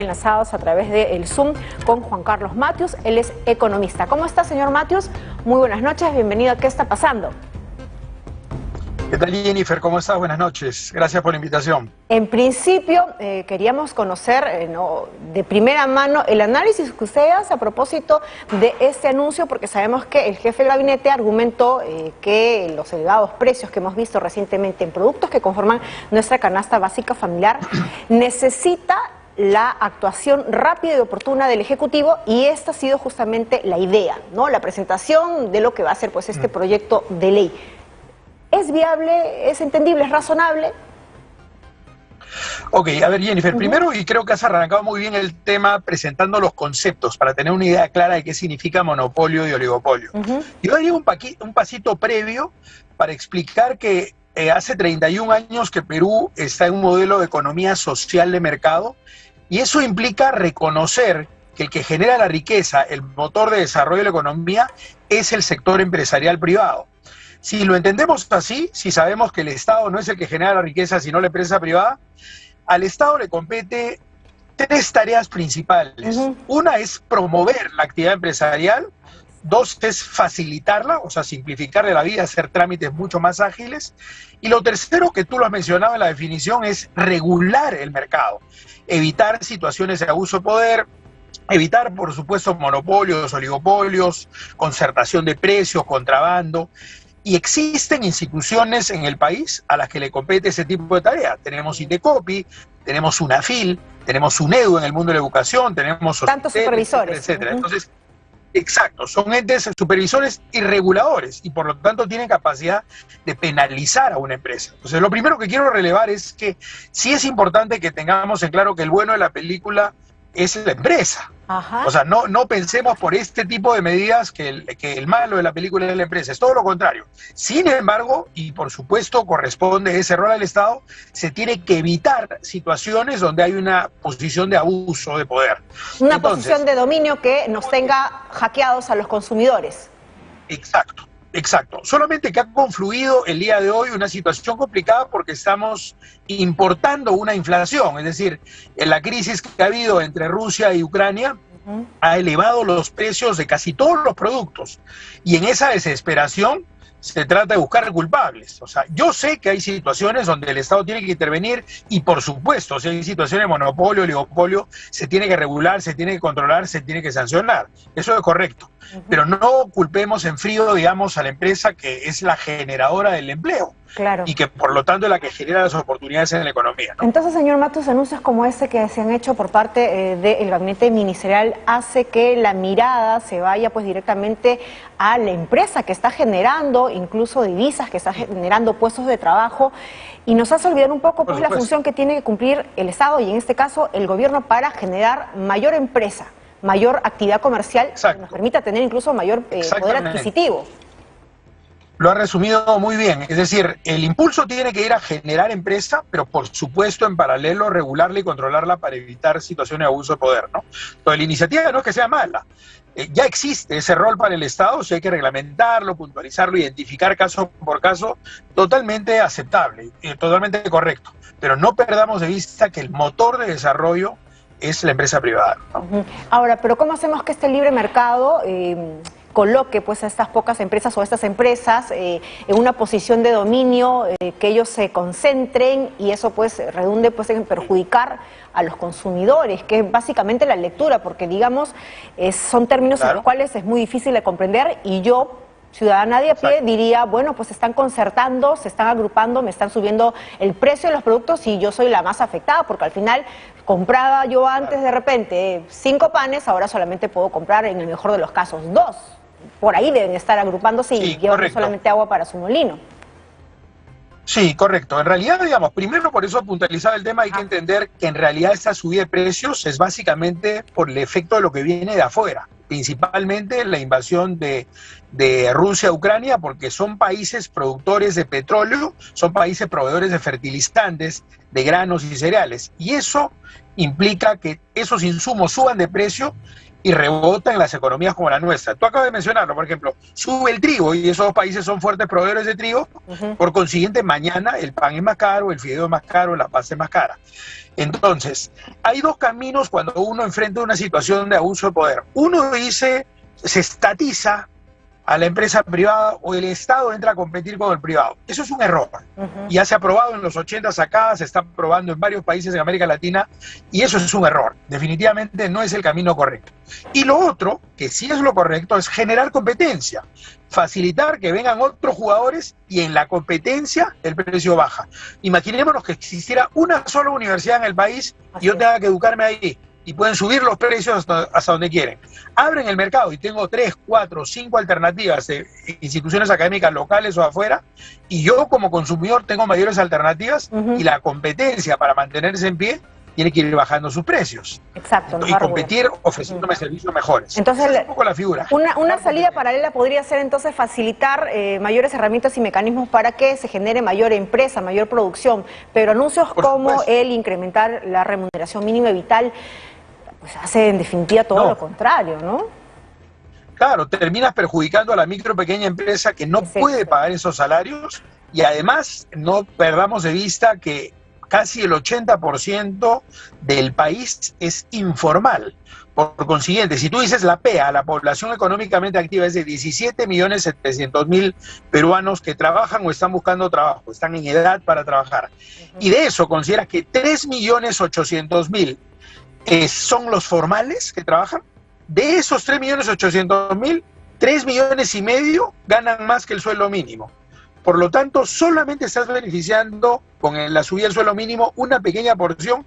Enlazados a través del Zoom con Juan Carlos Matius, él es economista. ¿Cómo está, señor Matius? Muy buenas noches, bienvenido a ¿Qué está pasando? ¿Qué tal, Jennifer? ¿Cómo estás? Buenas noches. Gracias por la invitación. En principio, queríamos conocer de primera mano el análisis que usted hace a propósito de este anuncio, porque sabemos que el jefe del gabinete argumentó que los elevados precios que hemos visto recientemente en productos que conforman nuestra canasta básica familiar necesita la actuación rápida y oportuna del Ejecutivo, y esta ha sido justamente la idea, ¿no? La presentación de lo que va a ser pues este proyecto de ley. ¿Es viable, es entendible, es razonable? Ok, a ver, Jennifer, primero, y creo que has arrancado muy bien el tema presentando los conceptos para tener una idea clara de qué significa monopolio y oligopolio. Yo daría un pasito previo para explicar que hace 31 años que Perú está en un modelo de economía social de mercado, y eso implica reconocer que el que genera la riqueza, el motor de desarrollo de la economía, es el sector empresarial privado. Si lo entendemos así, si sabemos que el Estado no es el que genera la riqueza, sino la empresa privada, al Estado le compete tres tareas principales. Una es promover la actividad empresarial, dos es facilitarla, o sea, simplificarle la vida, hacer trámites mucho más ágiles, y lo tercero, que tú lo has mencionado en la definición, es regular el mercado, evitar situaciones de abuso de poder, evitar, por supuesto, monopolios, oligopolios, concertación de precios, contrabando. Y existen instituciones en el país a las que le compete ese tipo de tarea. Tenemos Indecopi, tenemos UNAFIL, tenemos UNEDU en el mundo de la educación, tenemos tantos supervisores, etcétera. Entonces, exacto, son entes supervisores y reguladores, y por lo tanto tienen capacidad de penalizar a una empresa. Entonces, lo primero que quiero relevar es que sí es importante que tengamos en claro que el bueno de la película es la empresa. O sea, no pensemos por este tipo de medidas que el malo de la película es la empresa, es todo lo contrario. Sin embargo, y por supuesto corresponde ese rol al Estado, se tiene que evitar situaciones donde hay una posición de abuso de poder. Una posición de dominio que nos tenga hackeados a los consumidores. Exacto. Exacto, solamente que ha confluido el día de hoy una situación complicada porque estamos importando una inflación, es decir, la crisis que ha habido entre Rusia y Ucrania ha elevado los precios de casi todos los productos, y en esa desesperación se trata de buscar culpables. O sea, yo sé que hay situaciones donde el Estado tiene que intervenir, y por supuesto, si hay situaciones de monopolio, oligopolio, se tiene que regular, se tiene que controlar, se tiene que sancionar. Eso es correcto. Pero no culpemos en frío, digamos, a la empresa que es la generadora del empleo. Claro. Y que por lo tanto es la que genera las oportunidades en la economía, ¿no? Entonces, señor Matius, anuncios como ese que se han hecho por parte del gabinete ministerial hace que la mirada se vaya pues directamente a la empresa que está generando incluso divisas, que está generando puestos de trabajo, y nos hace olvidar un poco pues la función que tiene que cumplir el Estado, y en este caso el gobierno, para generar mayor empresa, mayor actividad comercial, que nos permita tener incluso mayor poder adquisitivo. Lo ha resumido muy bien, es decir, el impulso tiene que ir a generar empresa, pero por supuesto en paralelo regularla y controlarla para evitar situaciones de abuso de poder, ¿no? Entonces la iniciativa no es que sea mala, ya existe ese rol para el Estado, si hay que reglamentarlo, puntualizarlo, identificar caso por caso, totalmente aceptable, totalmente correcto, pero no perdamos de vista que el motor de desarrollo es la empresa privada, ¿no? Ahora, pero ¿cómo hacemos que este libre mercado coloque pues a estas pocas empresas o a estas empresas en una posición de dominio, que ellos se concentren y eso pues redunde pues en perjudicar a los consumidores, que es básicamente la lectura, porque digamos son términos en los cuales es muy difícil de comprender, y yo, ciudadana de a pie, diría, bueno, pues se están concertando, se están agrupando, me están subiendo el precio de los productos y yo soy la más afectada, porque al final compraba yo antes de repente 5 panes, ahora solamente puedo comprar en el mejor de los casos 2. Por ahí deben estar agrupándose y llevando solamente agua para su molino. Sí, correcto. En realidad, digamos, primero por eso puntualizar el tema, hay que entender que en realidad esta subida de precios es básicamente por el efecto de lo que viene de afuera, principalmente la invasión de Rusia a Ucrania, porque son países productores de petróleo, son países proveedores de fertilizantes, de granos y cereales, y eso implica que esos insumos suban de precio y rebota en las economías como la nuestra. Tú acabas de mencionarlo, por ejemplo, sube el trigo y esos países son fuertes proveedores de trigo, por consiguiente mañana el pan es más caro, el fideo es más caro, la pasta es más cara. Entonces, hay dos caminos cuando uno enfrenta una situación de abuso de poder. Uno dice, se estatiza a la empresa privada o el Estado entra a competir con el privado. Eso es un error. Ya se ha probado en los 80 acá, se está probando en varios países de América Latina y eso es un error. Definitivamente no es el camino correcto. Y lo otro, que sí es lo correcto, es generar competencia. Facilitar que vengan otros jugadores y en la competencia el precio baja. Imaginémonos que existiera una sola universidad en el país y yo tenga que educarme ahí. Y pueden subir los precios hasta donde quieren. Abren el mercado y tengo 3, 4, 5 alternativas de instituciones académicas locales o afuera, y yo como consumidor tengo mayores alternativas y la competencia para mantenerse en pie tiene que ir bajando sus precios. Exacto. Y competir ofreciéndome servicios mejores. Entonces, esa es un poco la figura. Una salida paralela podría ser entonces facilitar mayores herramientas y mecanismos para que se genere mayor empresa, mayor producción, pero anuncios como el incrementar la remuneración mínima vital, pues hace en definitiva todo lo contrario, ¿no? Claro, terminas perjudicando a la micro pequeña empresa que no puede pagar esos salarios, y además no perdamos de vista que casi el 80% del país es informal. Por consiguiente, si tú dices la PEA, la población económicamente activa, es de 17.700.000 peruanos que trabajan o están buscando trabajo, están en edad para trabajar. Y de eso consideras que 3.800.000 son los formales que trabajan. De esos 3.800.000, 3,5 millones ganan más que el sueldo mínimo. Por lo tanto, solamente estás beneficiando con la subida del sueldo mínimo una pequeña porción,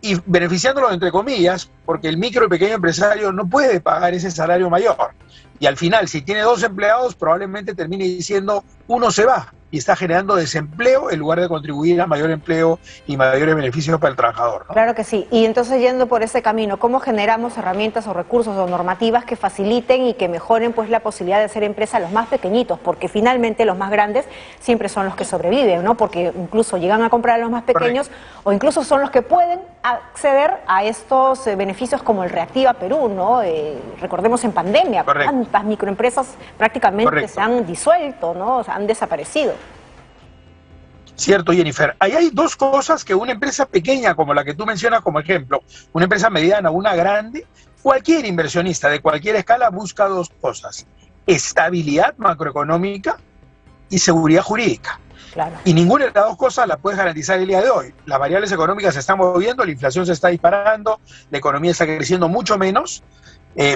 y beneficiándolo entre comillas, porque el micro y pequeño empresario no puede pagar ese salario mayor. Y al final, si tiene 2 empleados, probablemente termine diciendo, uno se va, y está generando desempleo en lugar de contribuir a mayor empleo y mayores beneficios para el trabajador, ¿no? Claro que sí. Y entonces, yendo por ese camino, ¿cómo generamos herramientas o recursos o normativas que faciliten y que mejoren pues la posibilidad de hacer empresa a los más pequeñitos? Porque finalmente los más grandes siempre son los que sobreviven, ¿no? Porque incluso llegan a comprar a los más pequeños. Correcto. O incluso son los que pueden acceder a estos beneficios como el Reactiva Perú, ¿no? Recordemos en pandemia, cuántas microempresas prácticamente se han disuelto, ¿no? O sea, han desaparecido. Cierto, Jennifer. Ahí hay dos cosas que una empresa pequeña, como la que tú mencionas como ejemplo, una empresa mediana, una grande, cualquier inversionista de cualquier escala busca dos cosas: estabilidad macroeconómica y seguridad jurídica. Claro. Y ninguna de las dos cosas la puedes garantizar el día de hoy. Las variables económicas se están moviendo, la inflación se está disparando, la economía está creciendo mucho menos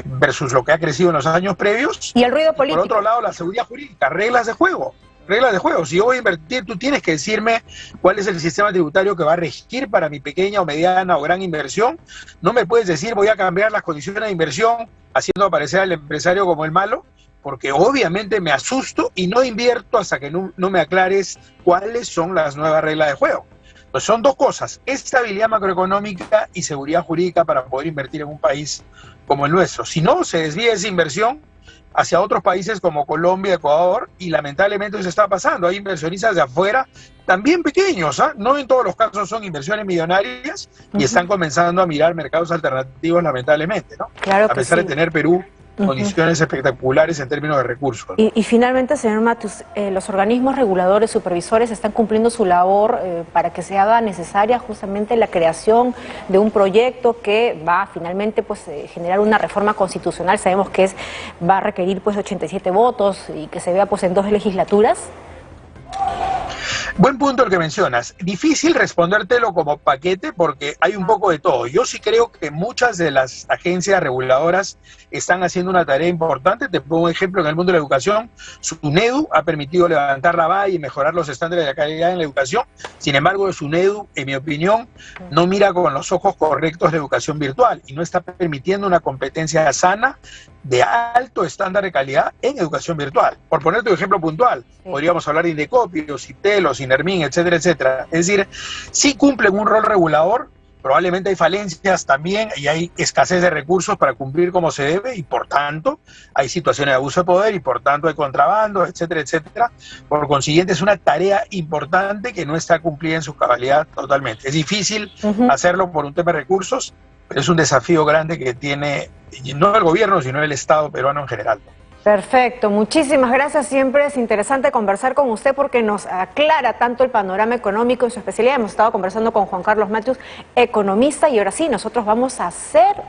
versus lo que ha crecido en los años previos. Y el ruido político. Por otro lado, la seguridad jurídica, reglas de juego. Reglas de juego. Si yo voy a invertir, tú tienes que decirme cuál es el sistema tributario que va a regir para mi pequeña o mediana o gran inversión. No me puedes decir voy a cambiar las condiciones de inversión haciendo aparecer al empresario como el malo, porque obviamente me asusto y no invierto hasta que no me aclares cuáles son las nuevas reglas de juego. Pues son dos cosas: estabilidad macroeconómica y seguridad jurídica para poder invertir en un país como el nuestro. Si no, se desvía esa inversión hacia otros países como Colombia, Ecuador, y lamentablemente eso está pasando. Hay inversionistas de afuera, también pequeños, no en todos los casos son inversiones millonarias, y están comenzando a mirar mercados alternativos, lamentablemente, ¿no? Claro que a pesar sí. de tener Perú condiciones espectaculares en términos de recursos. Y finalmente, señor Matus, los organismos reguladores, supervisores, están cumpliendo su labor para que se haga necesaria justamente la creación de un proyecto que va a finalmente pues generar una reforma constitucional. Sabemos que va a requerir pues 87 votos y que se vea pues en 2 legislaturas. Buen punto el que mencionas. Difícil respondértelo como paquete porque hay un poco de todo. Yo sí creo que muchas de las agencias reguladoras están haciendo una tarea importante. Te pongo un ejemplo en el mundo de la educación. SUNEDU ha permitido levantar la valla y mejorar los estándares de calidad en la educación. Sin embargo, SUNEDU, en mi opinión, no mira con los ojos correctos la educación virtual y no está permitiendo una competencia sana de alto estándar de calidad en educación virtual. Por ponerte un ejemplo puntual, podríamos hablar de Indecopio, Citelo, Sinermin, etcétera, etcétera. Es decir, sí cumplen un rol regulador, probablemente hay falencias también y hay escasez de recursos para cumplir como se debe y por tanto hay situaciones de abuso de poder y por tanto hay contrabando, etcétera, etcétera. Por consiguiente es una tarea importante que no está cumplida en su cabalidad totalmente. Es difícil hacerlo por un tema de recursos, pero es un desafío grande que tiene y no el gobierno, sino el Estado peruano en general. Perfecto, muchísimas gracias. Siempre es interesante conversar con usted porque nos aclara tanto el panorama económico en su especialidad. Hemos estado conversando con Juan Carlos Matius, economista, y ahora sí, nosotros vamos a hacer